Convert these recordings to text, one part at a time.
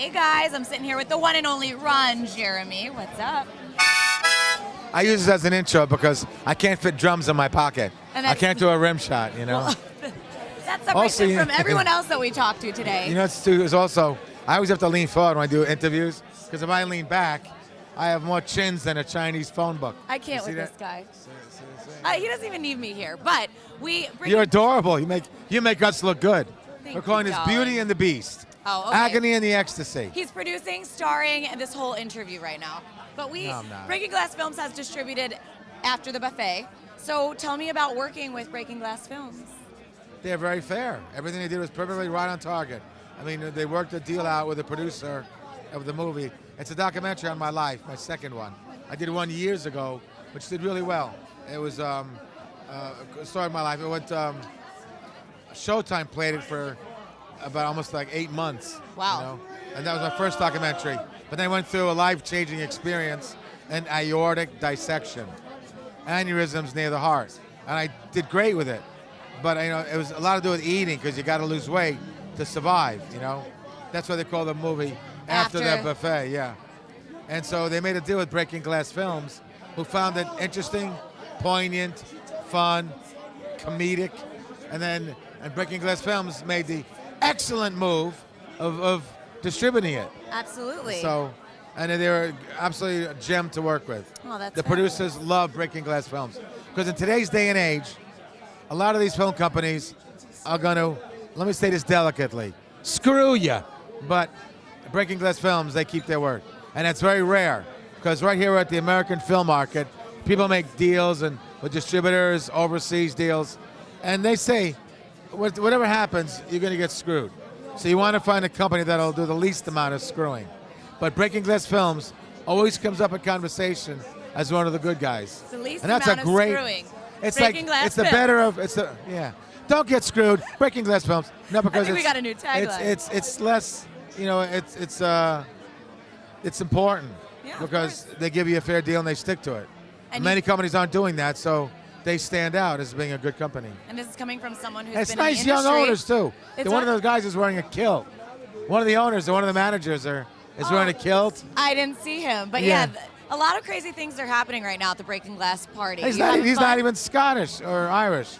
Hey guys, I'm sitting here with the one and only Ron Jeremy. What's up? I use this as an intro because I can't fit drums in my pocket. I can't do a rim shot, you know. Well, that separates it from everyone else that we talked to today. You know, it's also, I always have to lean forward when I do interviews because if I lean back, I have more chins than a Chinese phone book. I can't with this guy. He doesn't even need me here, but You're adorable. You make us look good. We're calling this darling. Beauty and the Beast. Oh, okay. Agony and the Ecstasy. He's producing, starring, and this whole interview right now. But No, I'm not. Breaking Glass Films has distributed After the Buffet. So tell me about working with Breaking Glass Films. They're very fair. Everything they did was perfectly right on target. I mean, they worked a deal out with the producer of the movie. It's a documentary on my life, my second one. I did one years ago, which did really well. It was a story of my life. It went, Showtime played it for about almost like 8 months. Wow. You know? And that was my first documentary. But then I went through a life-changing experience, an aortic dissection, aneurysms near the heart. And I did great with it. But you know, it was a lot to do with eating because you got to lose weight to survive, you know. That's why they call the movie After the Buffet, yeah. And so they made a deal with Breaking Glass Films, who found it interesting, poignant, fun, comedic, and Breaking Glass Films made the excellent move of distributing it. Absolutely. So, and they were absolutely a gem to work with. Oh, that's the fabulous. producers love Breaking Glass Films because in today's day and age, a lot of these film companies are going to, let me say this delicately, screw you. But Breaking Glass Films, they keep their word. And it's very rare because right here at the American film market, people make deals and with distributors, overseas deals, and they say, whatever happens, you're going to get screwed. So you want to find a company that'll do the least amount of screwing. But Breaking Glass Films always comes up in conversation as one of the good guys. The least and that's amount a great, of screwing. It's Breaking like Glass it's the Films. better of yeah. Don't get screwed. Breaking Glass Films. No, because I think we got a new tagline. It's less. You know, it's important because they give you a fair deal and they stick to it. And many companies aren't doing that, so they stand out as being a good company. And this is coming from someone who's It's been nice in the young industry. owners too. One of those guys is wearing a kilt. One of the owners or one of the managers is wearing a kilt. I didn't see him, but yeah, a lot of crazy things are happening right now at the Breaking Glass party. He's not even Scottish or Irish.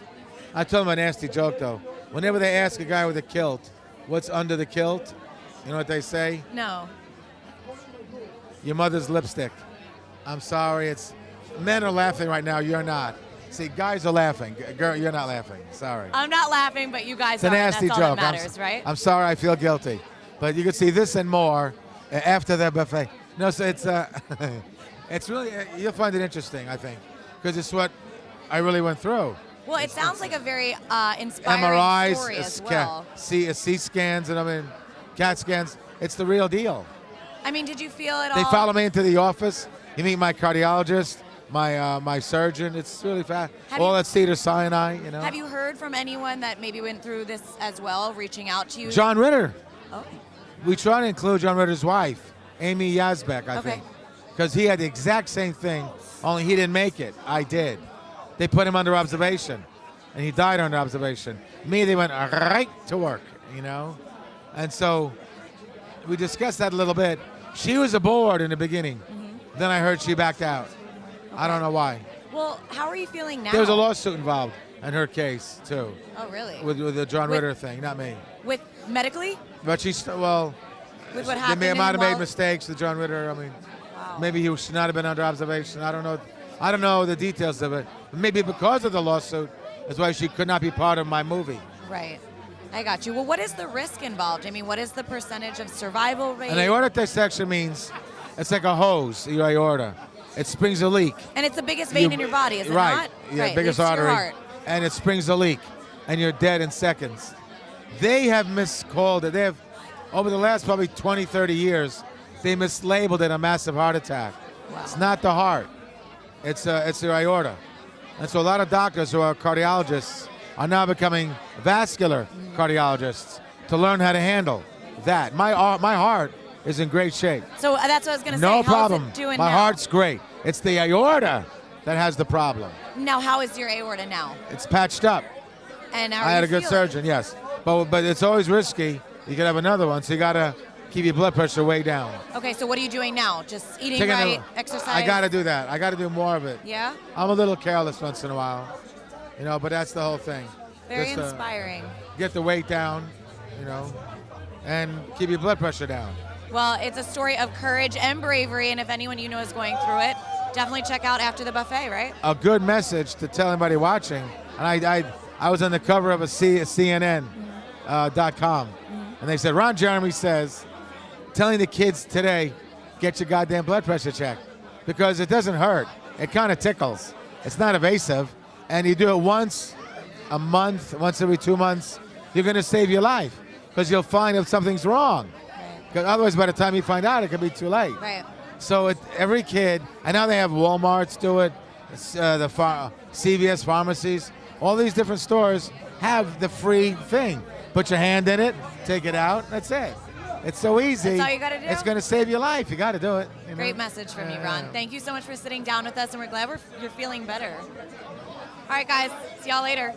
I told him a nasty joke though. Whenever they ask a guy with a kilt, what's under the kilt, you know what they say? No. Your mother's lipstick. I'm sorry, men are laughing right now, you're not. See, guys are laughing. Girl, you're not laughing. Sorry. I'm not laughing, but you guys It's a are. nasty That's all joke. that matters, right? I'm sorry, I feel guilty. But you can see this and more after the buffet. No, so it's really, you'll find it interesting, I think, because it's what I really went through. Well, it sounds like a very inspiring MRIs, story as well. CT scans, and CAT scans. It's the real deal. I mean, did you feel it all? They follow me into the office. You meet my cardiologist, my surgeon. It's really fast. All at Cedars-Sinai, you know. Have you heard from anyone that maybe went through this as well, reaching out to you? John Ritter. Oh. We try to include John Ritter's wife, Amy Yazbek, I think, because he had the exact same thing, only he didn't make it. I did. They put him under observation, and he died under observation. Me, they went right to work, you know. And so we discussed that a little bit. She was aboard in the beginning. Mm-hmm. Then I heard she backed out. Okay. I don't know why. Well, how are you feeling now? There was a lawsuit involved in her case, too. Oh, really? With the John Ritter thing, not me. With medically? But she's, well, with what happened, they might have made mistakes, the John Ritter. I mean, maybe he should not have been under observation. I don't know. I don't know the details of it. Maybe because of the lawsuit is why she could not be part of my movie. Right. I got you. Well, what is the risk involved? I mean, what is the percentage of survival rate? An aortic dissection means it's like a hose, your aorta. It springs a leak. And it's the biggest vein in your body, is it right. not? Yeah, right. Biggest Leads to artery. your heart. And it springs a leak, and you're dead in seconds. They have miscalled it. They have, over the last probably 20, 30 years, they mislabeled it a massive heart attack. Wow. It's not the heart. It's your aorta. And so a lot of doctors who are cardiologists are now becoming vascular cardiologists to learn how to handle that. My heart is in great shape. So that's what I was going to say. No problem. How's it doing My now? heart's great. It's the aorta that has the problem. Now, how is your aorta now? It's patched up. And I had a good surgeon, yes. But it's always risky. You could have another one, so you gotta keep your blood pressure way down. Okay, so what are you doing now? Just eating Taking right, exercise? I got to do that. I got to do more of it. Yeah? I'm a little careless once in a while, but that's the whole thing. Very Just, inspiring. Get the weight down, and keep your blood pressure down. Well, it's a story of courage and bravery, and if anyone you know is going through it, definitely check out After the Buffet, right? A good message to tell anybody watching, and I was on the cover of a CNN.com, and they said, Ron Jeremy says, telling the kids today, get your goddamn blood pressure checked, because it doesn't hurt. It kind of tickles. It's not invasive, and you do it once a month, once every 2 months, you're going to save your life, because you'll find if something's wrong. Because otherwise, by the time you find out, it could be too late. Right. So every kid, and now they have Walmarts do it, the CVS pharmacies, all these different stores have the free thing. Put your hand in it, take it out, that's it. It's so easy. That's all you got to do? It's going to save your life. You got to do it. Great message from you, Ron. Thank you so much for sitting down with us, and we're glad you're feeling better. All right, guys. See y'all later.